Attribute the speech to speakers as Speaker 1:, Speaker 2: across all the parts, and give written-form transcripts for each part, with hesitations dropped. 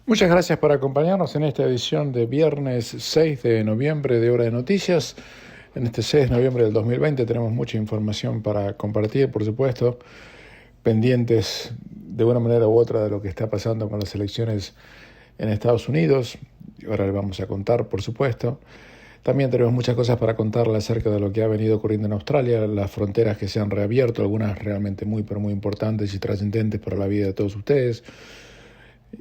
Speaker 1: Muchas gracias por acompañarnos en esta edición de viernes 6 de noviembre de Hora de Noticias. En este 6 de noviembre del 2020 tenemos mucha información para compartir, por supuesto, pendientes de una manera u otra de lo que está pasando con las elecciones en Estados Unidos. Ahora le vamos a contar, por supuesto. También tenemos muchas cosas para contarle acerca de lo que ha venido ocurriendo en Australia, las fronteras que se han reabierto, algunas realmente muy, pero muy importantes y trascendentes para la vida de todos ustedes,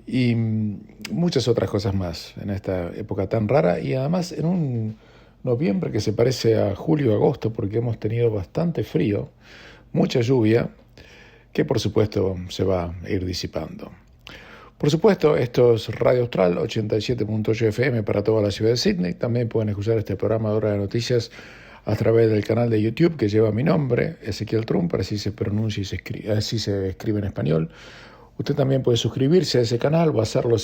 Speaker 1: y muchas otras cosas más en esta época tan rara y además en un noviembre que se parece a julio o agosto porque hemos tenido bastante frío, mucha lluvia, que por supuesto se va a ir disipando. Por supuesto, esto es Radio Austral 87.8 FM para toda la ciudad de Sydney. También pueden escuchar este programa de Hora de Noticias a través del canal de YouTube que lleva mi nombre, Ezequiel Trump, así se pronuncia y así se escribe en español. Usted también puede suscribirse a ese canal o hacerlo,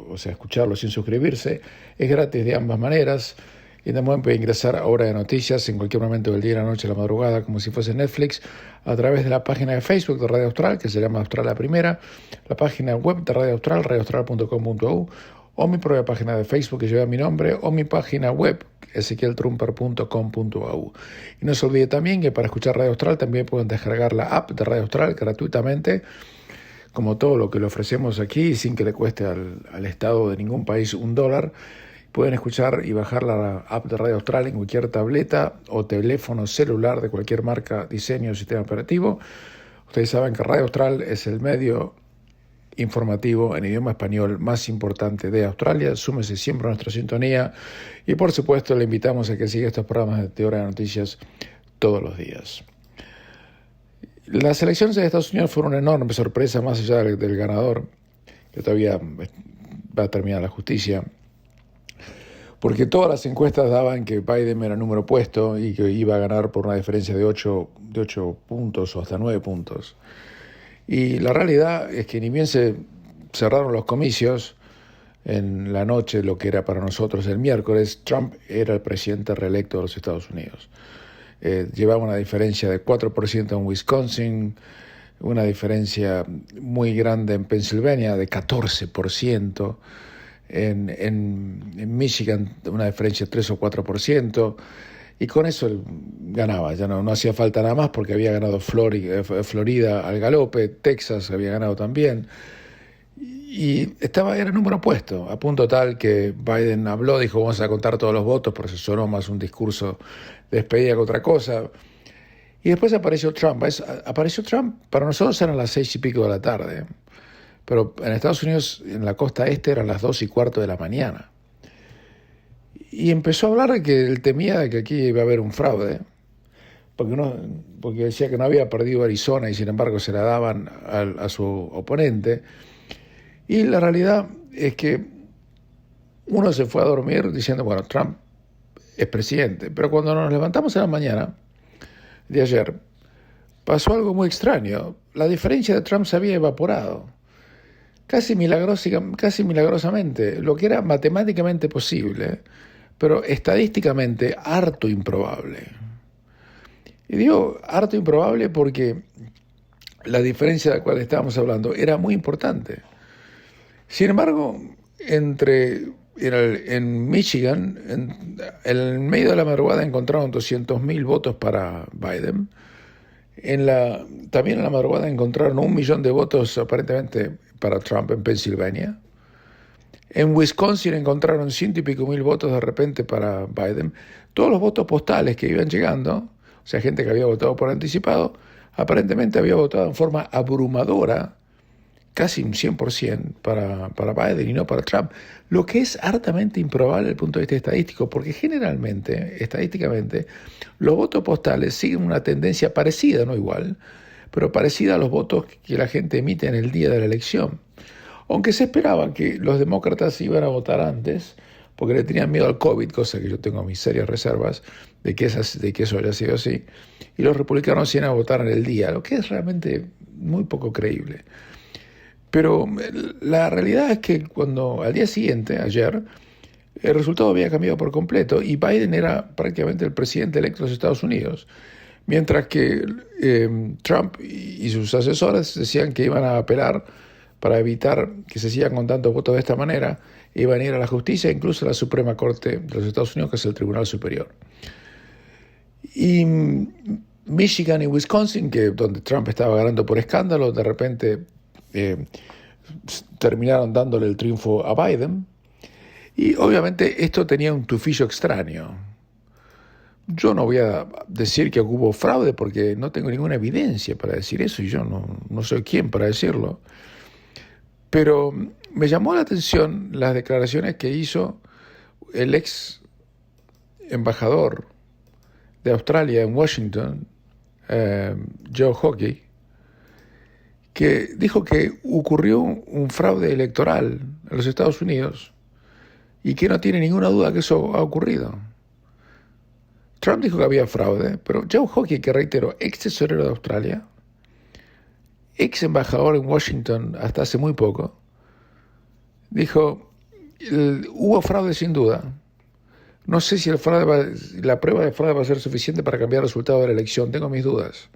Speaker 1: o sea, escucharlo sin suscribirse. Es gratis de ambas maneras. Y también puede ingresar a Hora de Noticias en cualquier momento del día, la noche, la madrugada, como si fuese Netflix, a través de la página de Facebook de Radio Austral, que se llama Austral La Primera, la página web de Radio Austral, radioaustral.com.au, o mi propia página de Facebook que lleva mi nombre, o mi página web, ezequieltrumper.com.au. Y no se olvide también que para escuchar Radio Austral también pueden descargar la app de Radio Austral gratuitamente, como todo lo que le ofrecemos aquí, sin que le cueste al Estado de ningún país $1. Pueden escuchar y bajar la app de Radio Austral en cualquier tableta o teléfono celular de cualquier marca, diseño o sistema operativo. Ustedes saben que Radio Austral es el medio informativo en idioma español más importante de Australia. Súmese siempre a nuestra sintonía y por supuesto le invitamos a que siga estos programas de Hora de Noticias todos los días. Las elecciones de Estados Unidos fueron una enorme sorpresa, más allá del ganador, que todavía va a terminar la justicia, porque todas las encuestas daban que Biden era número opuesto y que iba a ganar por una diferencia de 8 puntos o hasta 9 puntos. Y la realidad es que ni bien se cerraron los comicios, en la noche, lo que era para nosotros el miércoles, Trump era el presidente reelecto de los Estados Unidos. Llevaba una diferencia de 4% en Wisconsin, una diferencia muy grande en Pensilvania de 14%, en Michigan una diferencia de 3 o 4%, y con eso él ganaba, ya no hacía falta nada más porque había ganado Florida al galope, Texas había ganado también, y era número opuesto, a punto tal que Biden habló, dijo vamos a contar todos los votos, pero se sonó más un discurso de despedida que otra cosa. Y después apareció Trump. Para nosotros eran las 6:00 de la tarde, pero en Estados Unidos, en la costa este, eran las 2:15 de la mañana. Y empezó a hablar de que él temía de que aquí iba a haber un fraude, porque decía que no había perdido Arizona y sin embargo se la daban a su oponente. Y la realidad es que uno se fue a dormir diciendo, bueno, Trump es presidente. Pero cuando nos levantamos en la mañana de ayer, pasó algo muy extraño. La diferencia de Trump se había evaporado. Casi milagrosamente, lo que era matemáticamente posible, pero estadísticamente harto improbable. Y digo harto improbable porque la diferencia de la cual estábamos hablando era muy importante. Sin embargo, en Michigan, en medio de la madrugada encontraron 200.000 votos para Biden. También en la madrugada encontraron 1 millón de votos aparentemente para Trump en Pensilvania. En Wisconsin encontraron 100 y pico mil votos de repente para Biden. Todos los votos postales que iban llegando, o sea, gente que había votado por anticipado, aparentemente había votado en forma abrumadora, casi un 100% para Biden y no para Trump, lo que es hartamente improbable desde el punto de vista estadístico, porque generalmente, estadísticamente, los votos postales siguen una tendencia parecida, no igual, pero parecida a los votos que la gente emite en el día de la elección. Aunque se esperaba que los demócratas iban a votar antes, porque le tenían miedo al COVID, cosa que yo tengo mis serias reservas de que eso haya sido así, y los republicanos iban a votar en el día, lo que es realmente muy poco creíble. Pero la realidad es que al día siguiente, ayer, el resultado había cambiado por completo y Biden era prácticamente el presidente electo de los Estados Unidos, mientras que Trump y sus asesores decían que iban a apelar para evitar que se sigan contando votos de esta manera, iban a ir a la justicia, incluso a la Suprema Corte de los Estados Unidos, que es el Tribunal Superior. Y Michigan y Wisconsin, donde Trump estaba ganando por escándalo, de repente terminaron dándole el triunfo a Biden. Y obviamente esto tenía un tufillo extraño. Yo no voy a decir que hubo fraude porque no tengo ninguna evidencia para decir eso y yo no soy quien para decirlo. Pero me llamó la atención las declaraciones que hizo el ex embajador de Australia en Washington, Joe Hockey, que dijo que ocurrió un fraude electoral en los Estados Unidos y que no tiene ninguna duda que eso ha ocurrido. Trump dijo que había fraude, pero Joe Hockey, que reitero, ex tesorero de Australia, ex embajador en Washington hasta hace muy poco, dijo, hubo fraude sin duda. No sé si la prueba de fraude va a ser suficiente para cambiar el resultado de la elección, tengo mis dudas.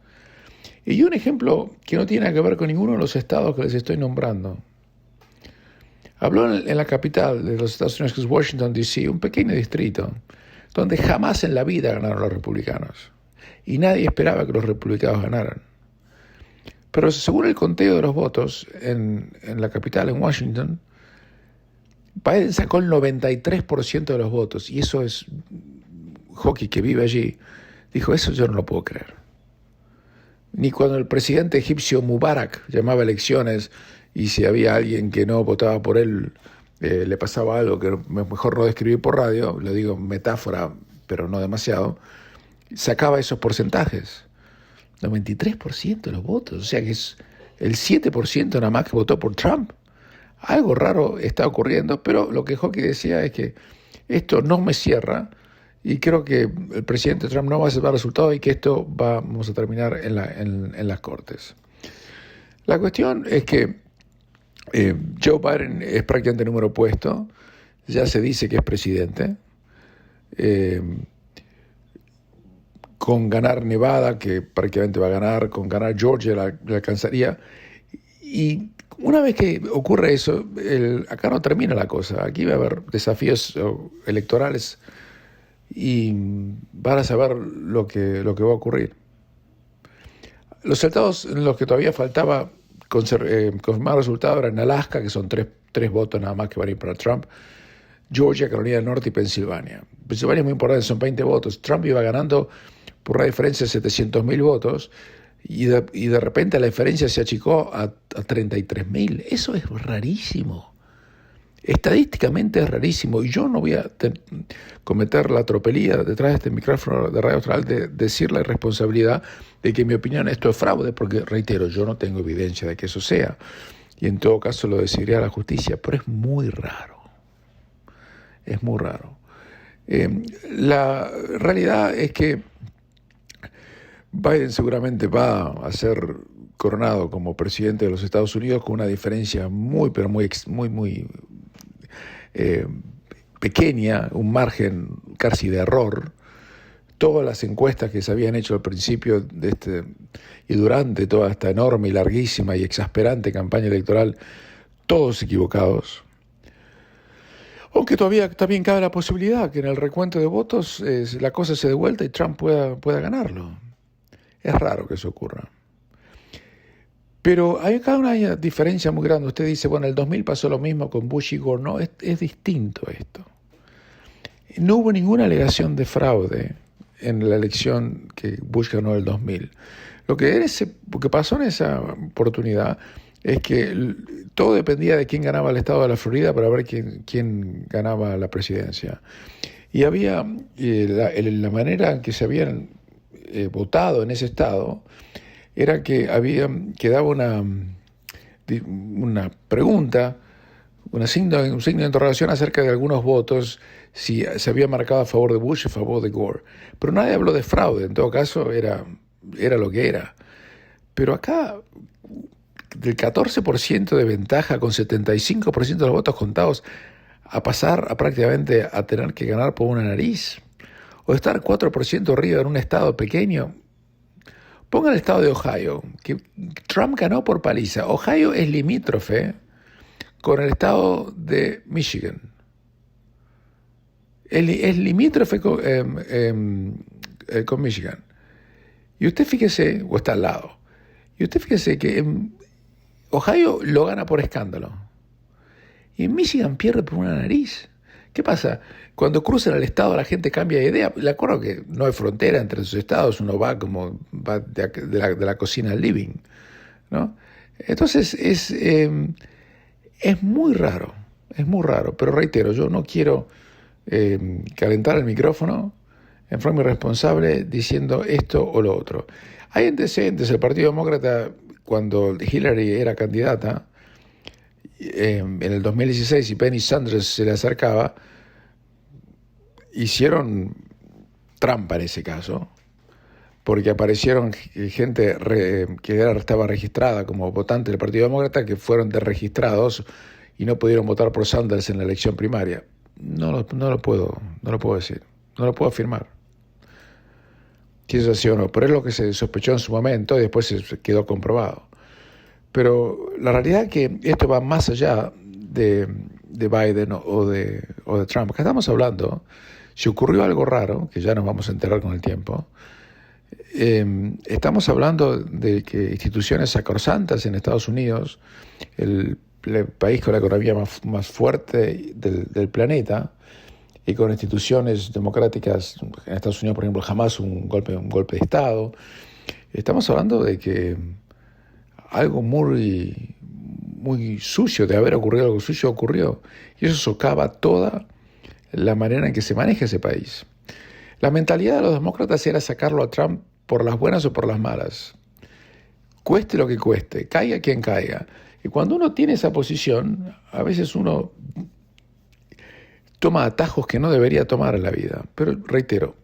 Speaker 1: Y un ejemplo que no tiene que ver con ninguno de los estados que les estoy nombrando. Habló en la capital de los Estados Unidos, que es Washington, D.C., un pequeño distrito, donde jamás en la vida ganaron los republicanos. Y nadie esperaba que los republicanos ganaran. Pero según el conteo de los votos en la capital, en Washington, Biden sacó el 93% de los votos. Y eso es, Hockey, que vive allí, dijo, eso yo no lo puedo creer. Ni cuando el presidente egipcio Mubarak llamaba elecciones y si había alguien que no votaba por él, le pasaba algo que mejor no describir por radio, lo digo metáfora, pero no demasiado, sacaba esos porcentajes. 93% de los votos, o sea que es el 7% nada más que votó por Trump. Algo raro está ocurriendo, pero lo que Hockey decía es que esto no me cierra y creo que el presidente Trump no va a aceptar resultados y que esto vamos a terminar en las cortes. La cuestión es que Joe Biden es prácticamente número opuesto, ya se dice que es presidente, con ganar Nevada, que prácticamente va a ganar, con ganar Georgia la alcanzaría, y una vez que ocurre eso, acá no termina la cosa, aquí va a haber desafíos electorales y van a saber lo que va a ocurrir. Los estados en los que todavía faltaba confirmar resultados eran Alaska, que son tres votos nada más que van a ir para Trump, Georgia, Carolina del Norte y Pensilvania. Pensilvania es muy importante, son 20 votos. Trump iba ganando por una diferencia de 700.000 votos y de repente la diferencia se achicó a 33.000. Eso es rarísimo. Estadísticamente es rarísimo y yo no voy a cometer la tropelía detrás de este micrófono de Radio Austral de decir la irresponsabilidad de que en mi opinión esto es fraude, porque reitero, yo no tengo evidencia de que eso sea y en todo caso lo decidiría la justicia, pero es muy raro. Es muy raro. La realidad es que Biden seguramente va a ser coronado como presidente de los Estados Unidos con una diferencia muy pequeña, un margen casi de error. Todas las encuestas que se habían hecho al principio y durante toda esta enorme y larguísima y exasperante campaña electoral, todos equivocados. Aunque todavía también cabe la posibilidad que en el recuento de votos la cosa se dé vuelta y Trump pueda ganarlo. Es raro que eso ocurra. Pero hay acá una diferencia muy grande. Usted dice, bueno, el 2000 pasó lo mismo con Bush y Gore. No, es distinto esto. No hubo ninguna alegación de fraude en la elección que Bush ganó en el 2000. Lo que pasó en esa oportunidad es que todo dependía de quién ganaba el estado de la Florida para ver quién ganaba la presidencia. Y había la manera en que se habían votado en ese estado era que daba una pregunta, un signo de interrogación acerca de algunos votos, si se había marcado a favor de Bush o a favor de Gore. Pero nadie habló de fraude, en todo caso era lo que era. Pero acá, del 14% de ventaja con 75% de los votos contados, a pasar a prácticamente a tener que ganar por una nariz, o estar 4% arriba en un estado pequeño, Ponga el estado de Ohio, que Trump ganó por paliza. Ohio es limítrofe con el estado de Michigan. Es limítrofe con Michigan. Y usted fíjese, o está al lado, y usted fíjese que Ohio lo gana por escándalo. Y Michigan pierde por una nariz. ¿Qué pasa? Cuando cruzan el estado la gente cambia de idea. Le acuerdo que no hay frontera entre sus estados, uno va de la cocina al living, ¿no? Entonces es muy raro, pero reitero, yo no quiero calentar el micrófono en forma irresponsable diciendo esto o lo otro. Hay antecedentes, el Partido Demócrata, cuando Hillary era candidata, en el 2016 y Bernie Sanders se le acercaba, hicieron trampa en ese caso, porque aparecieron gente que estaba registrada como votante del Partido Demócrata que fueron desregistrados y no pudieron votar por Sanders en la elección primaria. No lo puedo decir, no lo puedo afirmar. Si eso sí o no, pero es lo que se sospechó en su momento y después se quedó comprobado. Pero la realidad es que esto va más allá de Biden o de Trump. Acá estamos hablando, si ocurrió algo raro, que ya nos vamos a enterar con el tiempo, estamos hablando de que instituciones sacrosantas en Estados Unidos, el país con la economía más fuerte del planeta, y con instituciones democráticas, en Estados Unidos, por ejemplo, jamás un golpe de Estado. Estamos hablando de que algo muy sucio, de haber ocurrido algo sucio, ocurrió. Y eso socava toda la manera en que se maneja ese país. La mentalidad de los demócratas era sacarlo a Trump por las buenas o por las malas. Cueste lo que cueste, caiga quien caiga. Y cuando uno tiene esa posición, a veces uno toma atajos que no debería tomar en la vida. Pero reitero,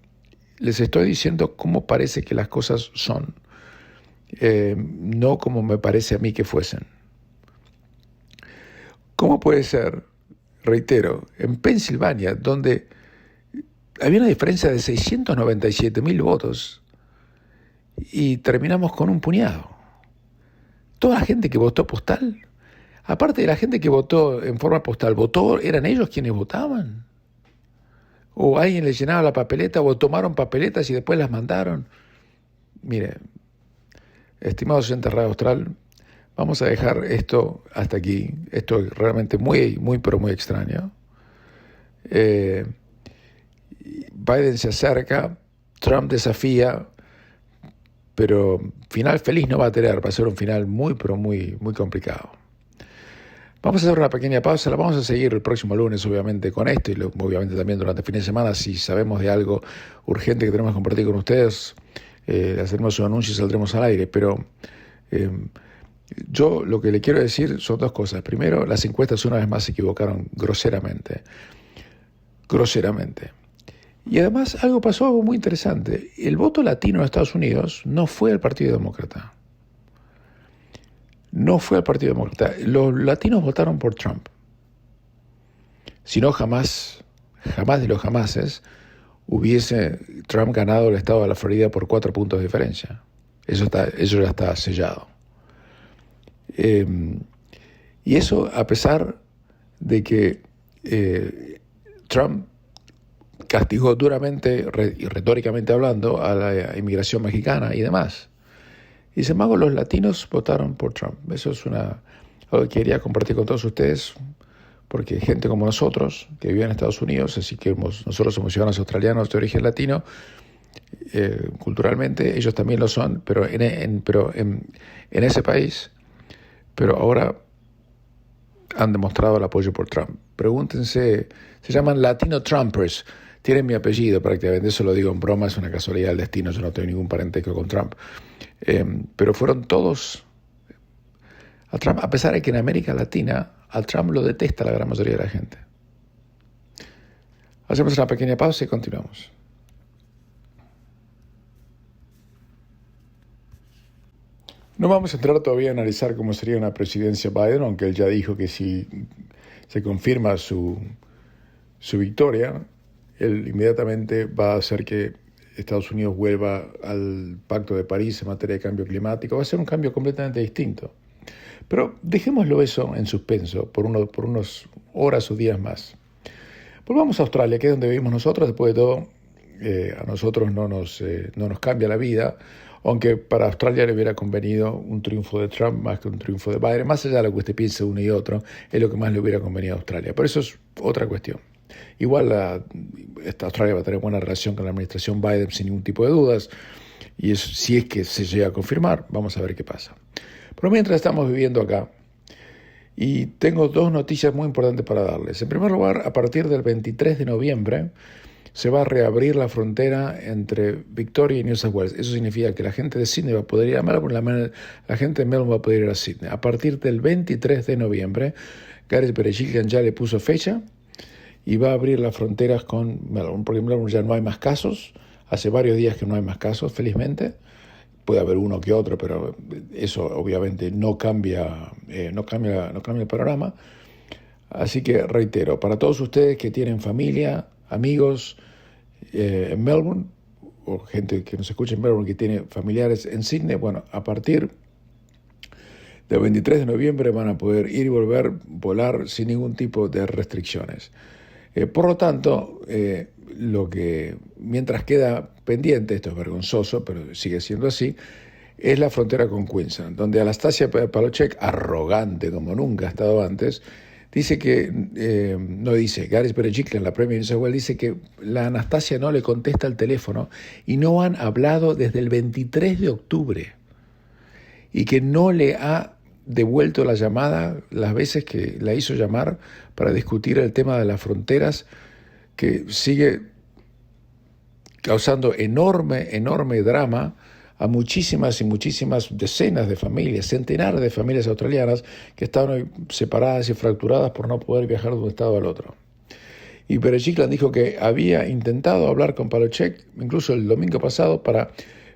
Speaker 1: les estoy diciendo cómo parece que las cosas son, no como me parece a mí que fuesen. ¿Cómo puede ser, reitero, en Pensilvania, donde había una diferencia de 697.000 votos y terminamos con un puñado? Toda la gente que votó postal, aparte de la gente que votó en forma postal, ¿eran ellos quienes votaban? ¿O alguien les llenaba la papeleta o tomaron papeletas y después las mandaron? Mire, estimado oyente de Radio Austral, vamos a dejar esto hasta aquí. Esto es realmente pero muy extraño. Biden se acerca, Trump desafía, pero final feliz no va a tener, va a ser un final pero muy complicado. Vamos a hacer una pequeña pausa, la vamos a seguir el próximo lunes, obviamente, con esto, y obviamente también durante el fin de semana, si sabemos de algo urgente que tenemos que compartir con ustedes, haremos un anuncio y saldremos al aire, pero yo lo que le quiero decir son dos cosas. Primero, las encuestas una vez más se equivocaron groseramente. Y además algo muy interesante. El voto latino en Estados Unidos no fue al Partido Demócrata. Los latinos votaron por Trump. Si no, jamás de los jamases, hubiese Trump ganado el estado de la Florida por 4 puntos de diferencia. Eso ya está sellado. Y eso a pesar de que Trump castigó duramente y retóricamente hablando a la inmigración mexicana y demás. Y sin embargo, los latinos votaron por Trump. Eso es algo que quería compartir con todos ustedes, porque gente como nosotros, que vive en Estados Unidos, así que nosotros somos ciudadanos australianos de origen latino, culturalmente ellos también lo son, pero en ese país, pero ahora han demostrado el apoyo por Trump. Pregúntense, se llaman Latino Trumpers, tienen mi apellido prácticamente, eso lo digo en broma, es una casualidad del destino, yo no tengo ningún parentesco con Trump. Pero fueron todos a Trump, a pesar de que en América Latina a Trump lo detesta la gran mayoría de la gente. Hacemos una pequeña pausa y continuamos. No vamos a entrar todavía a analizar cómo sería una presidencia Biden, aunque él ya dijo que si se confirma su victoria, él inmediatamente va a hacer que Estados Unidos vuelva al Pacto de París en materia de cambio climático. Va a ser un cambio completamente distinto. Pero dejémoslo eso en suspenso por unas horas o días más. Volvamos a Australia, que es donde vivimos nosotros. Después de todo, a nosotros no nos cambia la vida, aunque para Australia le hubiera convenido un triunfo de Trump más que un triunfo de Biden. Más allá de lo que usted piense uno y otro, es lo que más le hubiera convenido a Australia. Pero eso es otra cuestión. Igual Australia va a tener buena relación con la administración Biden sin ningún tipo de dudas, y eso, si es que se llega a confirmar, vamos a ver qué pasa. Pero mientras estamos viviendo acá, y tengo dos noticias muy importantes para darles. En primer lugar, a partir del 23 de noviembre se va a reabrir la frontera entre Victoria y New South Wales. Eso significa que la gente de Sydney va a poder ir a Melbourne, la gente de Melbourne va a poder ir a Sydney. A partir del 23 de noviembre, Gary Berejiklian ya le puso fecha y va a abrir las fronteras con Melbourne, porque en Melbourne ya no hay más casos. Hace varios días que no hay más casos, felizmente. Puede haber uno que otro, pero eso obviamente no cambia el panorama. Así que reitero, para todos ustedes que tienen familia, amigos en Melbourne, o gente que nos escucha en Melbourne que tiene familiares en Sydney, bueno, a partir del 23 de noviembre van a poder ir y volver, volar sin ningún tipo de restricciones. Por lo tanto, mientras queda pendiente, esto es vergonzoso, pero sigue siendo así, es la frontera con Queensland, donde Anastasia Palaszczuk, arrogante como nunca ha estado antes, dice que, Gary Berejiklian, la Premier de New South Wales, dice que la Anastasia no le contesta el teléfono y no han hablado desde el 23 de octubre y que no le ha devuelto la llamada las veces que la hizo llamar para discutir el tema de las fronteras, que sigue causando enorme drama a muchísimas decenas de familias, centenares de familias australianas que están hoy separadas y fracturadas por no poder viajar de un estado al otro. Y Berejiklian dijo que había intentado hablar con Palaszczuk, incluso el domingo pasado, para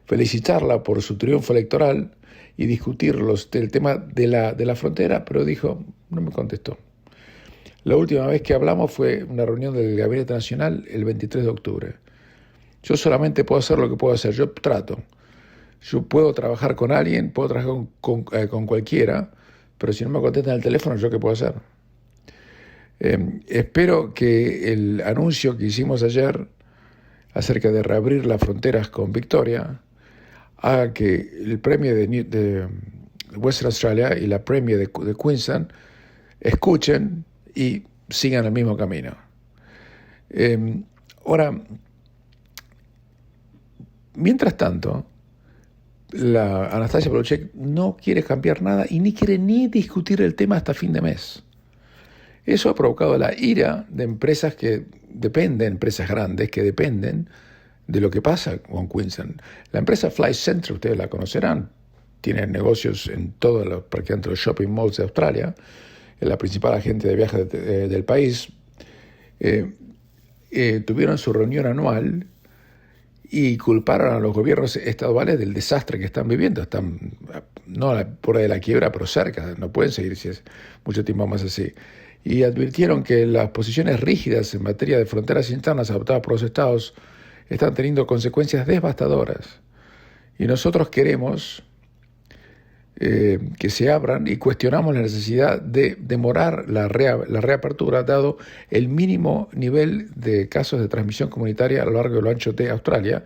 Speaker 1: felicitarla por su triunfo electoral y discutir el tema de la frontera, pero dijo, no me contestó. La última vez que hablamos fue una reunión del Gabinete Nacional el 23 de octubre. Yo solamente puedo hacer lo que puedo hacer, yo trato. Yo puedo trabajar con alguien, puedo trabajar con cualquiera, pero si no me contestan el teléfono, ¿yo qué puedo hacer? Espero que el anuncio que hicimos ayer acerca de reabrir las fronteras con Victoria haga que el Premier de Western Australia y la Premier de Queensland escuchen y sigan el mismo camino. Ahora, mientras tanto, la Anastasia Palaszczuk no quiere cambiar nada y ni quiere discutir el tema hasta fin de mes. Eso ha provocado la ira de empresas empresas grandes que dependen de lo que pasa con Queensland. La empresa Flight Centre, ustedes la conocerán, tiene negocios en todos los shopping malls de Australia, es la principal agente de viajes del país. Tuvieron su reunión anual y culparon a los gobiernos estaduales del desastre que están viviendo. Están no a la puerta de la quiebra, pero cerca, no pueden seguir si es mucho tiempo más así. Y advirtieron que las posiciones rígidas en materia de fronteras internas adoptadas por los estados están teniendo consecuencias devastadoras. Y nosotros queremos que se abran y cuestionamos la necesidad de demorar la reapertura, dado el mínimo nivel de casos de transmisión comunitaria a lo largo y lo ancho de Australia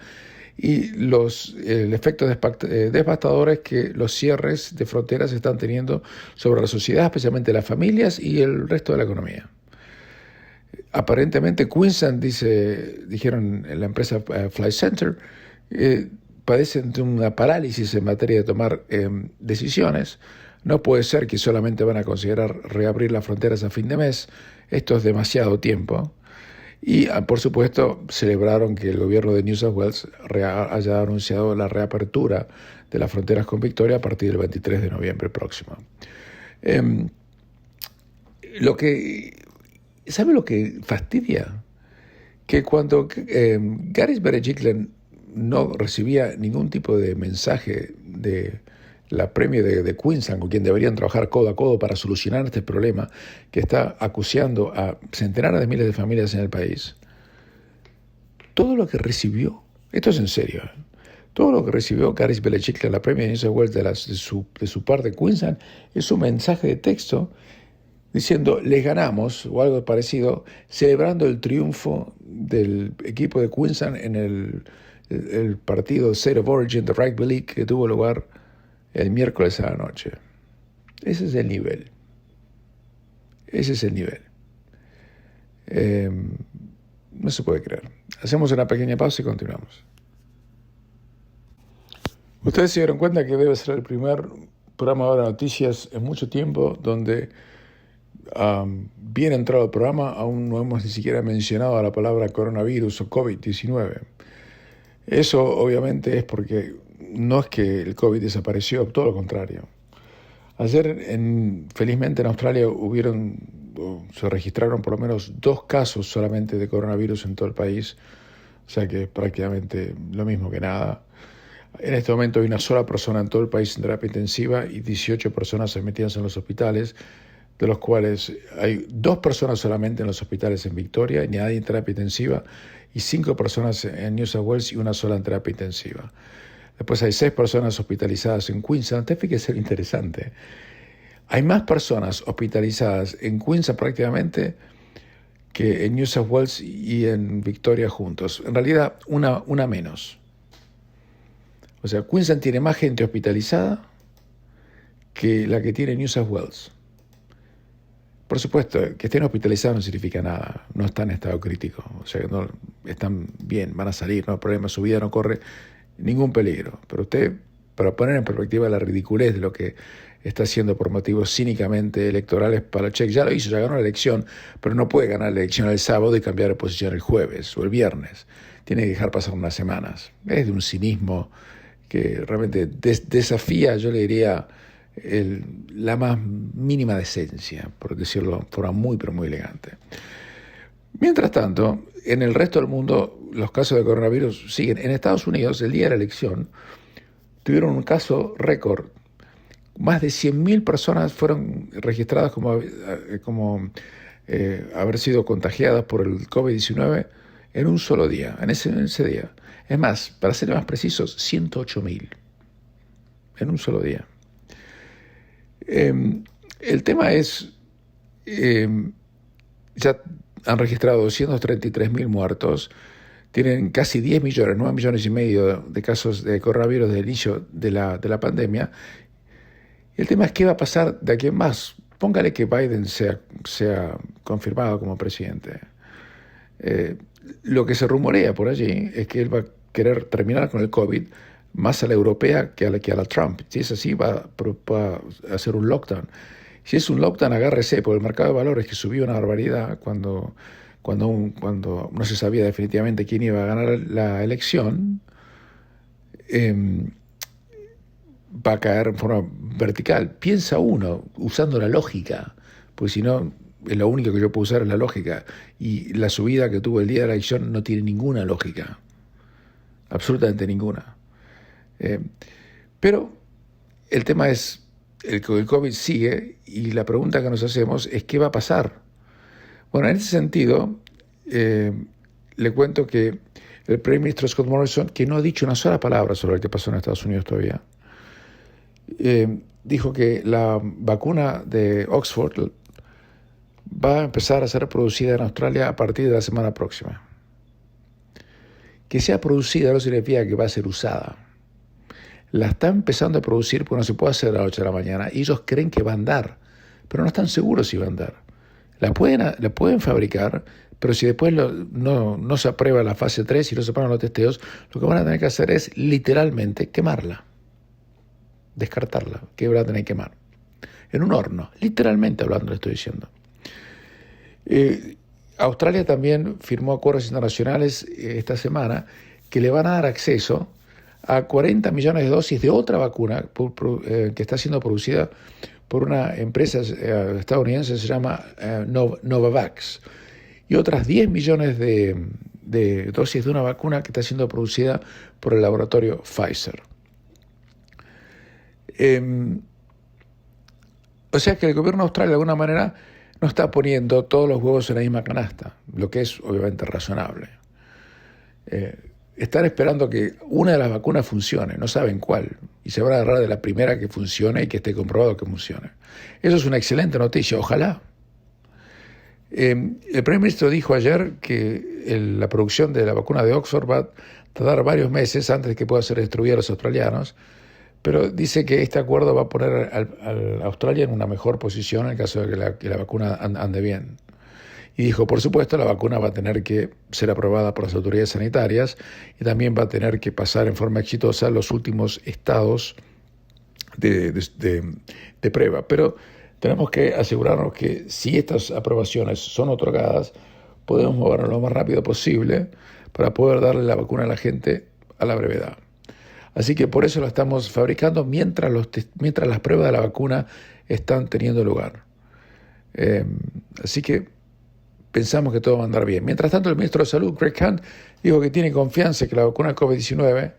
Speaker 1: y los efectos devastadores que los cierres de fronteras están teniendo sobre la sociedad, especialmente las familias y el resto de la economía. Aparentemente Queensland, dijeron en la empresa Flight Centre, padecen de una parálisis en materia de tomar decisiones. No puede ser que solamente van a considerar reabrir las fronteras a fin de mes. Esto es demasiado tiempo. Y, por supuesto, celebraron que el gobierno de New South Wales haya anunciado la reapertura de las fronteras con Victoria a partir del 23 de noviembre próximo. ¿Sabe lo que fastidia? Que cuando Gary Berejiklian no recibía ningún tipo de mensaje de la Premier de Queensland, con quien deberían trabajar codo a codo para solucionar este problema que está acuciando a centenares de miles de familias en el país, todo lo que recibió Esto es en serio. Todo lo que recibió Gary Belichick en la Premier New South Wales de su par de Queensland es un mensaje de texto diciendo les ganamos o algo parecido, celebrando el triunfo del equipo de Queensland en el partido State of Origin de Rugby League que tuvo lugar el miércoles a la noche. Ese es el nivel. Ese es el nivel. No se puede creer. Hacemos una pequeña pausa y continuamos. Ustedes se dieron cuenta que debe ser el primer programa de noticias en mucho tiempo donde bien entrado el programa aún no hemos ni siquiera mencionado la palabra coronavirus o COVID-19. Eso obviamente es porque no es que el COVID desapareció, todo lo contrario. Ayer, felizmente en Australia, se registraron por lo menos 2 casos solamente de coronavirus en todo el país, o sea que es prácticamente lo mismo que nada. En este momento hay una sola persona en todo el país en terapia intensiva y 18 personas metidas en los hospitales, de los cuales hay 2 personas solamente en los hospitales en Victoria, ni nadie en terapia intensiva, y 5 personas en New South Wales y una sola en terapia intensiva. Después hay 6 personas hospitalizadas en Queensland. Te fíjese lo interesante. Hay más personas hospitalizadas en Queensland prácticamente que en New South Wales y en Victoria juntos. En realidad, una menos. O sea, Queensland tiene más gente hospitalizada que la que tiene New South Wales. Por supuesto, que estén hospitalizados no significa nada, no están en estado crítico, o sea, no, están bien, van a salir, no hay problema, su vida no corre ningún peligro. Pero usted, para poner en perspectiva la ridiculez de lo que está haciendo por motivos cínicamente electorales para Check, ya lo hizo, ya ganó la elección, pero no puede ganar la elección el sábado y cambiar de posición el jueves o el viernes. Tiene que dejar pasar unas semanas. Es de un cinismo que realmente desafía, yo le diría, la más mínima decencia, por decirlo de forma muy, pero muy elegante. Mientras tanto, en el resto del mundo, los casos de coronavirus siguen. En Estados Unidos, el día de la elección, tuvieron un caso récord. Más de 100.000 personas fueron registradas como haber sido contagiadas por el COVID-19 en un solo día, en ese día. Es más, para ser más precisos, 108.000 en un solo día. El tema es, ya han registrado 233.000 muertos, tienen casi 10 millones, 9 millones y medio de casos de coronavirus desde el inicio de la pandemia. Y el tema es qué va a pasar de aquí en más. Póngale que Biden sea confirmado como presidente. Lo que se rumorea por allí es que él va a querer terminar con el COVID más a la europea que a la Trump. Si es así, va a hacer un lockdown. Si es un lockdown, agárrese, porque el mercado de valores que subió una barbaridad cuando no se sabía definitivamente quién iba a ganar la elección, va a caer en forma vertical. Piensa uno, usando la lógica, pues si no, lo único que yo puedo usar es la lógica. Y la subida que tuvo el día de la elección no tiene ninguna lógica. Absolutamente ninguna. Pero el tema es, el COVID sigue y la pregunta que nos hacemos es ¿qué va a pasar? Bueno, en ese sentido, le cuento que el primer ministro Scott Morrison, que no ha dicho una sola palabra sobre lo que pasó en Estados Unidos todavía, dijo que la vacuna de Oxford va a empezar a ser producida en Australia a partir de la semana próxima. Que sea producida no significa que va a ser usada. La está empezando a producir porque no se puede hacer a las 8 de la mañana y ellos creen que va a andar, pero no están seguros si va a andar. La pueden fabricar, pero si después no se aprueba la fase 3 y no se aprueban los testeos, lo que van a tener que hacer es literalmente quemarla, descartarla, que van a tener que quemar. En un horno, literalmente hablando le estoy diciendo. Australia también firmó acuerdos internacionales esta semana que le van a dar acceso a 40 millones de dosis de otra vacuna que está siendo producida por una empresa estadounidense, se llama Novavax, y otras 10 millones de dosis de una vacuna que está siendo producida por el laboratorio Pfizer. O sea que el gobierno de Australia de alguna manera no está poniendo todos los huevos en la misma canasta, lo que es obviamente razonable. están esperando que una de las vacunas funcione, no saben cuál, y se van a agarrar de la primera que funcione y que esté comprobado que funcione. Eso es una excelente noticia, ojalá. El primer ministro dijo ayer que la producción de la vacuna de Oxford va a tardar varios meses antes de que pueda ser distribuida a los australianos, pero dice que este acuerdo va a poner a Australia en una mejor posición en el caso de que la vacuna ande bien. Y dijo, por supuesto, la vacuna va a tener que ser aprobada por las autoridades sanitarias y también va a tener que pasar en forma exitosa los últimos estados de prueba. Pero tenemos que asegurarnos que si estas aprobaciones son otorgadas, podemos movernos lo más rápido posible para poder darle la vacuna a la gente a la brevedad. Así que por eso la estamos fabricando mientras las pruebas de la vacuna están teniendo lugar. Así que pensamos que todo va a andar bien. Mientras tanto, el ministro de Salud, Greg Hunt, dijo que tiene confianza en que la vacuna COVID-19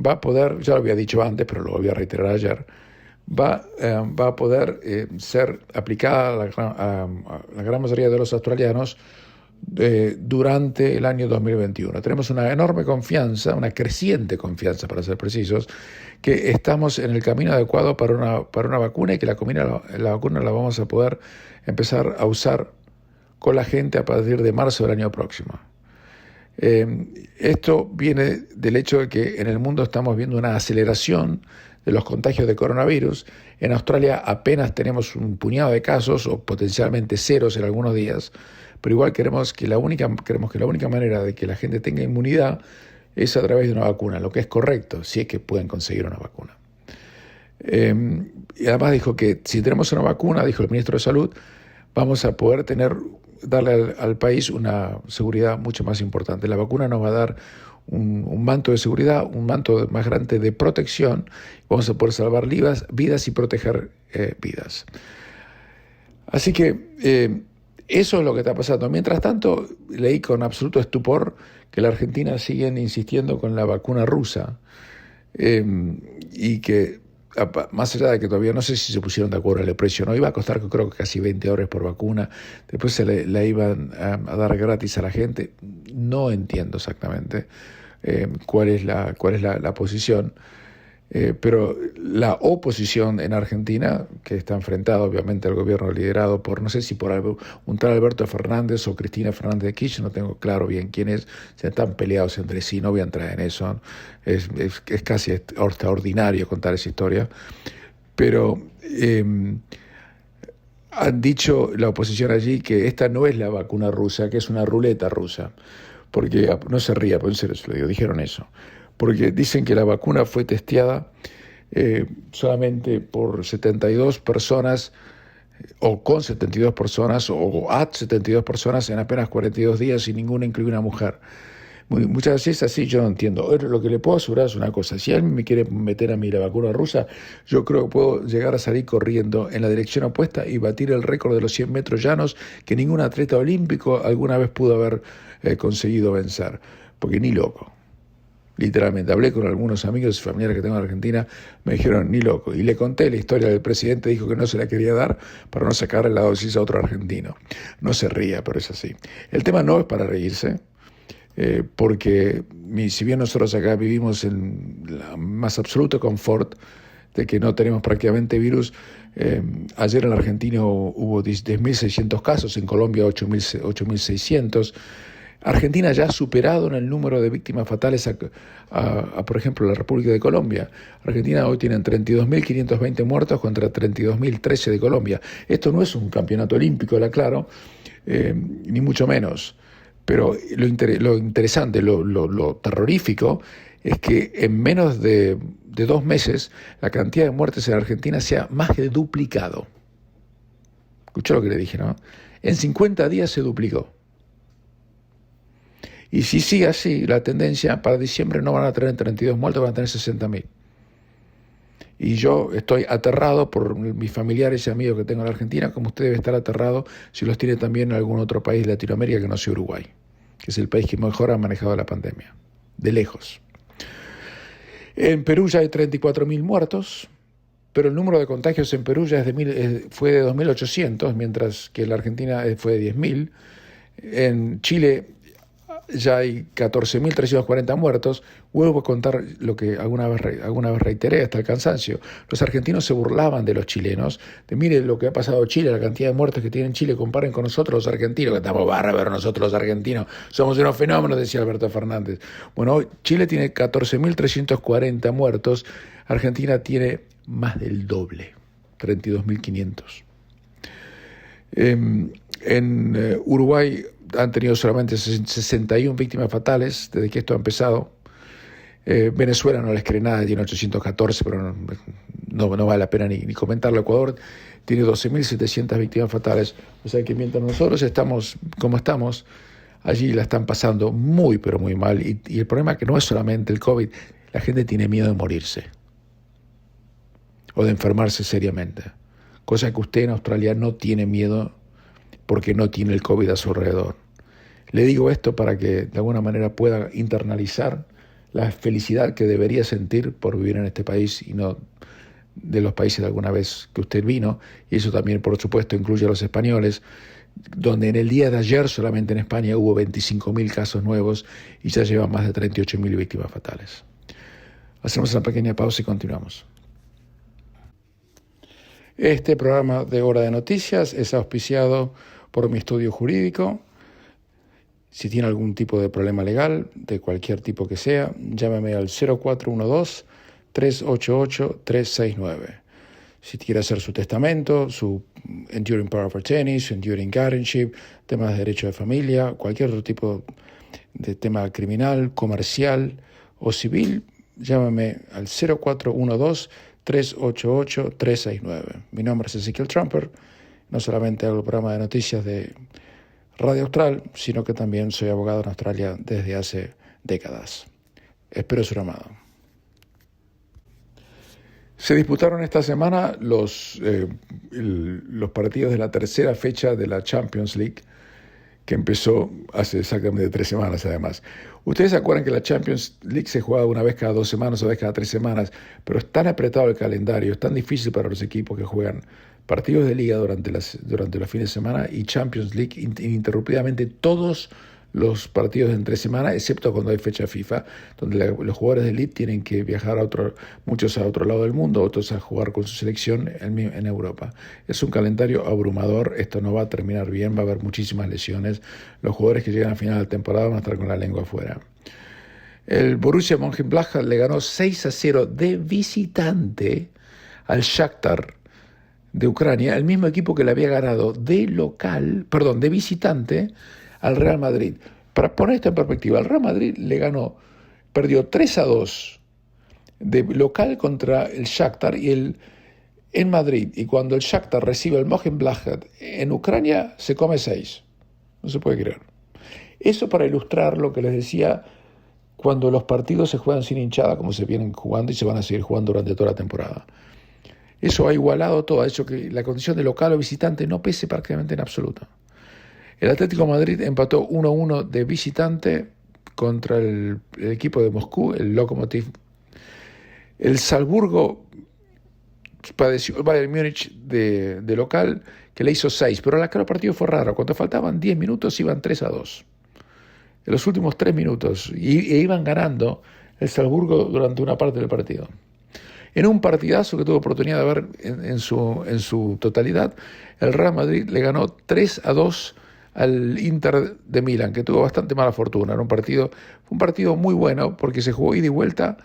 Speaker 1: va a poder, ya lo había dicho antes, pero lo voy a reiterar ayer, va a poder ser aplicada a la gran mayoría de los australianos durante el año 2021. Tenemos una enorme confianza, una creciente confianza, para ser precisos, que estamos en el camino adecuado para una vacuna y que la vacuna la vamos a poder empezar a usar con la gente a partir de marzo del año próximo. Esto viene del hecho de que en el mundo estamos viendo una aceleración de los contagios de coronavirus. En Australia apenas tenemos un puñado de casos, o potencialmente ceros en algunos días, pero igual queremos que la única manera de que la gente tenga inmunidad es a través de una vacuna, lo que es correcto, si es que pueden conseguir una vacuna. Y además dijo que si tenemos una vacuna, dijo el ministro de Salud, vamos a poder darle al país una seguridad mucho más importante. La vacuna nos va a dar un manto de seguridad, un manto más grande de protección. Vamos a poder salvar vidas y proteger vidas. Así que eso es lo que está pasando. Mientras tanto, leí con absoluto estupor que la Argentina sigue insistiendo con la vacuna rusa y que más allá de que todavía no sé si se pusieron de acuerdo en el precio, no iba a costar creo que casi $20 por vacuna, después la iban a dar gratis a la gente. No entiendo exactamente cuál es la posición, pero la oposición en Argentina, que está enfrentada obviamente al gobierno liderado por, no sé si por un tal Alberto Fernández o Cristina Fernández de Kirchner, no tengo claro bien quién es, se están peleados entre sí, no voy a entrar en eso, es casi extraordinario contar esa historia, pero han dicho la oposición allí que esta no es la vacuna rusa, que es una ruleta rusa, porque no se ría, pero en serio se lo digo, dijeron eso. Porque dicen que la vacuna fue testeada solamente por 72 personas, o con 72 personas, o a 72 personas en apenas 42 días, y ninguna incluye una mujer. Muchas veces así yo no entiendo. Lo que le puedo asegurar es una cosa: si alguien me quiere meter a mí la vacuna rusa, yo creo que puedo llegar a salir corriendo en la dirección opuesta y batir el récord de los 100 metros llanos que ningún atleta olímpico alguna vez pudo haber conseguido vencer, porque ni loco. Literalmente, hablé con algunos amigos y familiares que tengo en Argentina, me dijeron ni loco. Y le conté la historia del presidente, dijo que no se la quería dar para no sacarle la dosis a otro argentino. No se ría, pero es así. El tema no es para reírse, porque si bien nosotros acá vivimos en la más absoluto confort de que no tenemos prácticamente virus, ayer en la Argentina hubo 10.600 casos, en Colombia 8.600. Argentina ya ha superado en el número de víctimas fatales por ejemplo, la República de Colombia. Argentina hoy tiene 32.520 muertos contra 32.013 de Colombia. Esto no es un campeonato olímpico, la aclaro, ni mucho menos. Pero lo interesante, lo terrorífico, es que en menos de 2 meses la cantidad de muertes en Argentina se ha más que duplicado. Escuchó lo que le dije, ¿no? En 50 días se duplicó. Y si sigue así la tendencia, para diciembre no van a tener 32 muertos, van a tener 60.000. Y yo estoy aterrado por mis familiares y amigos que tengo en la Argentina, como usted debe estar aterrado si los tiene también en algún otro país de Latinoamérica que no sea Uruguay, que es el país que mejor ha manejado la pandemia, de lejos. En Perú ya hay 34.000 muertos, pero el número de contagios en Perú ya fue de 2.800, mientras que en la Argentina fue de 10.000. En Chile ya hay 14.340 muertos. Vuelvo a contar lo que alguna vez reiteré hasta el cansancio. Los argentinos se burlaban de los chilenos, de mire lo que ha pasado Chile, la cantidad de muertos que tiene en Chile, comparen con nosotros los argentinos, que estamos bárbaros nosotros los argentinos, somos unos fenómenos, decía Alberto Fernández. Bueno, hoy Chile tiene 14.340 muertos, Argentina tiene más del doble, 32.500. En Uruguay han tenido solamente 61 víctimas fatales desde que esto ha empezado. Venezuela no les cree nada, tiene 814, pero no vale la pena ni comentarlo. Ecuador tiene 12.700 víctimas fatales. O sea que mientras nosotros estamos como estamos, allí la están pasando muy, pero muy mal. Y el problema es que no es solamente el COVID, la gente tiene miedo de morirse o de enfermarse seriamente. Cosa que usted en Australia no tiene miedo porque no tiene el COVID a su alrededor. Le digo esto para que de alguna manera pueda internalizar la felicidad que debería sentir por vivir en este país y no de los países de alguna vez que usted vino, y eso también por supuesto incluye a los españoles, donde en el día de ayer solamente en España hubo 25.000 casos nuevos y ya llevan más de 38.000 víctimas fatales. Hacemos una pequeña pausa y continuamos. Este programa de Hora de Noticias es auspiciado por mi estudio jurídico. Si tiene algún tipo de problema legal, de cualquier tipo que sea, llámeme al 0412-388-369. Si quiere hacer su testamento, su Enduring Power of Attorney, su Enduring Guardianship, temas de derecho de familia, cualquier otro tipo de tema criminal, comercial o civil, llámame al 0412-388-369. Mi nombre es Ezequiel Trumper. No solamente hago el programa de noticias de Radio Austral, sino que también soy abogado en Australia desde hace décadas. Espero su llamada. Se disputaron esta semana los partidos de la tercera fecha de la Champions League, que empezó hace exactamente 3 semanas además. Ustedes se acuerdan que la Champions League se juega una vez cada 2 semanas o una vez cada 3 semanas, pero es tan apretado el calendario, es tan difícil para los equipos que juegan partidos de liga durante los fines de semana y Champions League ininterrumpidamente todos los partidos de entre semana, excepto cuando hay fecha FIFA, donde los jugadores de elite tienen que viajar muchos a otro lado del mundo, otros a jugar con su selección en Europa. Es un calendario abrumador, esto no va a terminar bien, va a haber muchísimas lesiones, los jugadores que llegan al final de la temporada van a estar con la lengua afuera. El Borussia Mönchengladbach le ganó 6-0 de visitante al Shakhtar de Ucrania, el mismo equipo que le había ganado de visitante al Real Madrid. Para poner esto en perspectiva, el Real Madrid perdió 3-2 de local contra el Shakhtar en Madrid, y cuando el Shakhtar recibe el Mönchengladbach en Ucrania se come 6. No se puede creer. Eso para ilustrar lo que les decía, cuando los partidos se juegan sin hinchada, como se vienen jugando y se van a seguir jugando durante toda la temporada. Eso ha igualado todo, ha hecho que la condición de local o visitante no pese prácticamente en absoluto. El Atlético de Madrid empató 1-1 de visitante contra el equipo de Moscú, el Lokomotiv. El Salzburgo padeció el Bayern Múnich de local, que le hizo 6, pero el partido fue raro. Cuando faltaban 10 minutos iban 3-2. En los últimos 3 minutos, e iban ganando el Salzburgo durante una parte del partido. En un partidazo que tuve oportunidad de ver en su totalidad, el Real Madrid le ganó 3-2 al Inter de Milán, que tuvo bastante mala fortuna. Fue un partido muy bueno porque se jugó ida y vuelta,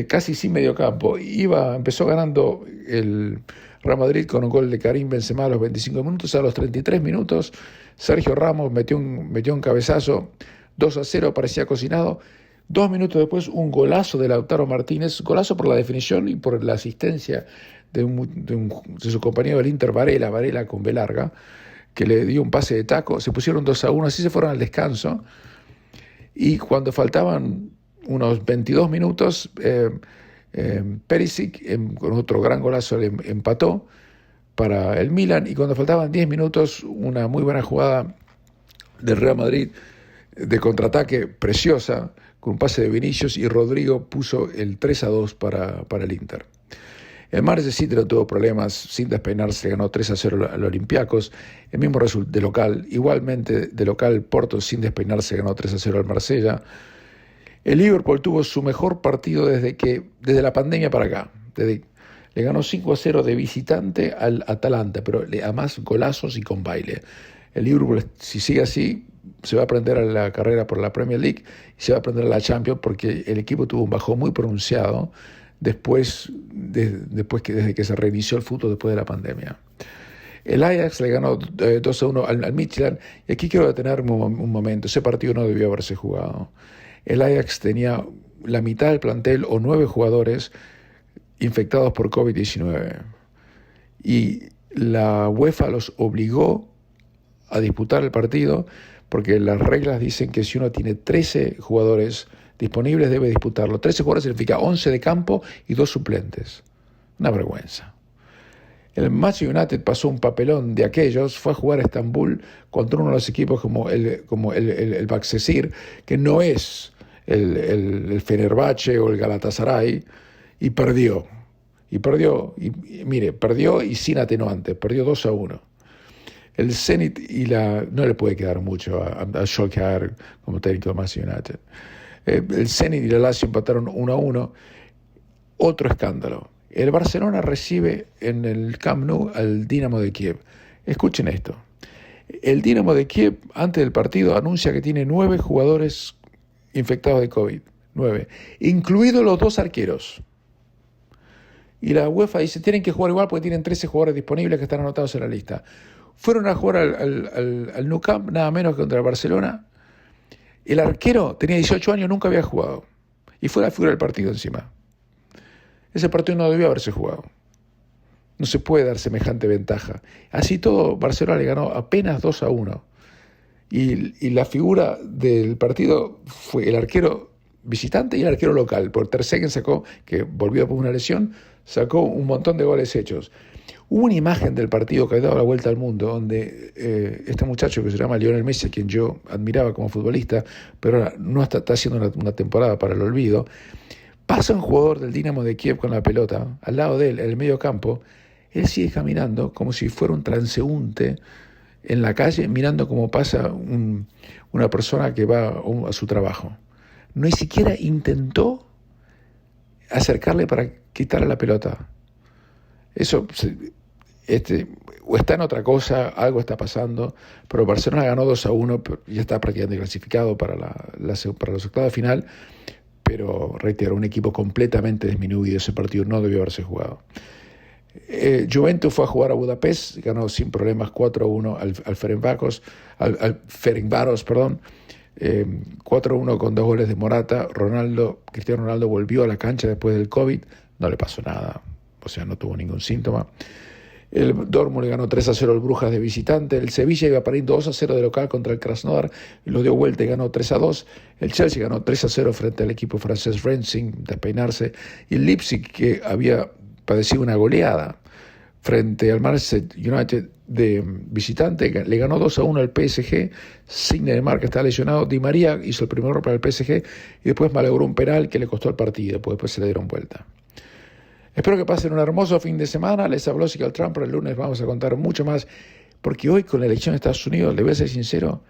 Speaker 1: casi sin medio campo. Empezó ganando el Real Madrid con un gol de Karim Benzema a los 25 minutos. A los 33 minutos, Sergio Ramos metió un cabezazo, 2-0, parecía cocinado. 2 minutos después, un golazo de Lautaro Martínez, golazo por la definición y por la asistencia de su compañero del Inter, Varela con B larga, que le dio un pase de taco. Se pusieron 2-1, así se fueron al descanso. Y cuando faltaban unos 22 minutos, Perisic, con otro gran golazo, le empató para el Milan. Y cuando faltaban 10 minutos, una muy buena jugada del Real Madrid de contraataque preciosa, con un pase de Vinicius, y Rodrigo puso el 3-2 para el Inter. El Manchester City no tuvo problemas, sin despeinarse, ganó 3-0 al Olympiacos. El mismo resultado de local, igualmente de local, Porto sin despeinarse ganó 3-0 al Marsella. El Liverpool tuvo su mejor partido desde la pandemia para acá. Le ganó 5-0 de visitante al Atalanta, pero además golazos y con baile. El Liverpool, si sigue así, se va a prender a la carrera por la Premier League y se va a prender a la Champions, porque el equipo tuvo un bajón muy pronunciado desde que se reinició el fútbol después de la pandemia. El Ajax le ganó 2-1 al Midtjylland, y aquí quiero detenerme un momento. Ese partido no debió haberse jugado. El Ajax tenía la mitad del plantel o 9 jugadores infectados por COVID-19 y la UEFA los obligó a disputar el partido, porque las reglas dicen que si uno tiene 13 jugadores disponibles debe disputarlo. 13 jugadores significa 11 de campo y 2 suplentes. Una vergüenza. El Manchester United pasó un papelón de aquellos, fue a jugar a Estambul contra uno de los equipos como el Baksehir, que no es el Fenerbahce o el Galatasaray, y perdió. Perdió y sin atenuante, perdió 2-1. El Zenit no le puede quedar mucho a Solskjaer como técnico de Manchester United. El Zenit y la Lazio empataron 1-1. Otro escándalo. El Barcelona recibe en el Camp Nou al Dinamo de Kiev. Escuchen esto. El Dinamo de Kiev, antes del partido, anuncia que tiene 9 jugadores infectados de COVID. 9. Incluidos los 2 arqueros. Y la UEFA dice, tienen que jugar igual porque tienen 13 jugadores disponibles que están anotados en la lista. Fueron a jugar al Nou Camp, nada menos que contra el Barcelona. El arquero tenía 18 años, nunca había jugado. Y fue la figura del partido encima. Ese partido no debió haberse jugado. No se puede dar semejante ventaja. Así todo, Barcelona le ganó apenas 2-1. Y la figura del partido fue el arquero visitante y el arquero local. Por Ter Stegen que volvió por una lesión, sacó un montón de goles hechos. Hubo una imagen del partido que ha dado la vuelta al mundo, donde este muchacho que se llama Lionel Messi, a quien yo admiraba como futbolista, pero ahora no está haciendo una temporada para el olvido, pasa un jugador del Dinamo de Kiev con la pelota, al lado de él, en el medio campo. Él sigue caminando como si fuera un transeúnte en la calle, mirando cómo pasa una persona que va a su trabajo. Ni siquiera intentó acercarle para quitarle la pelota. Eso o está en otra cosa, algo está pasando, pero Barcelona ganó 2-1, ya está prácticamente clasificado para los octavos de final, pero reitero, un equipo completamente disminuido. Ese partido no debió haberse jugado. Juventus fue a jugar a Budapest, ganó sin problemas 4-1 al Ferencváros, 4-1 con 2 goles de Morata. Cristiano Ronaldo volvió a la cancha después del COVID, no le pasó nada, o sea, no tuvo ningún síntoma. El Dortmund le ganó 3-0 al Brujas de visitante. El Sevilla iba para ir 2-0 de local contra el Krasnodar, y lo dio vuelta y ganó 3-2. El Chelsea ganó 3-0 frente al equipo francés Rennes sin despeinarse. Y el Leipzig, que había padecido una goleada frente al Manchester United de visitante, le ganó 2-1 al PSG sin Neymar, que está lesionado. Di María hizo el primer gol para el PSG y después malogró un penal que le costó el partido, pues después se le dieron vuelta. Espero que pasen un hermoso fin de semana. Les habló Donald Trump, pero el lunes vamos a contar mucho más, porque hoy con la elección de Estados Unidos, le voy a ser sincero,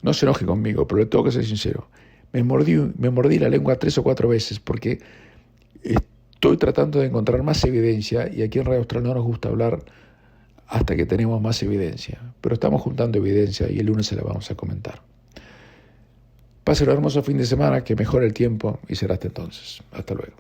Speaker 1: no se enoje conmigo, pero le tengo que ser sincero, me mordí la lengua 3 o 4 veces, porque estoy tratando de encontrar más evidencia, y aquí en Radio Austral no nos gusta hablar hasta que tenemos más evidencia, pero estamos juntando evidencia y el lunes se la vamos a comentar. Pasen un hermoso fin de semana, que mejore el tiempo, y será hasta entonces. Hasta luego.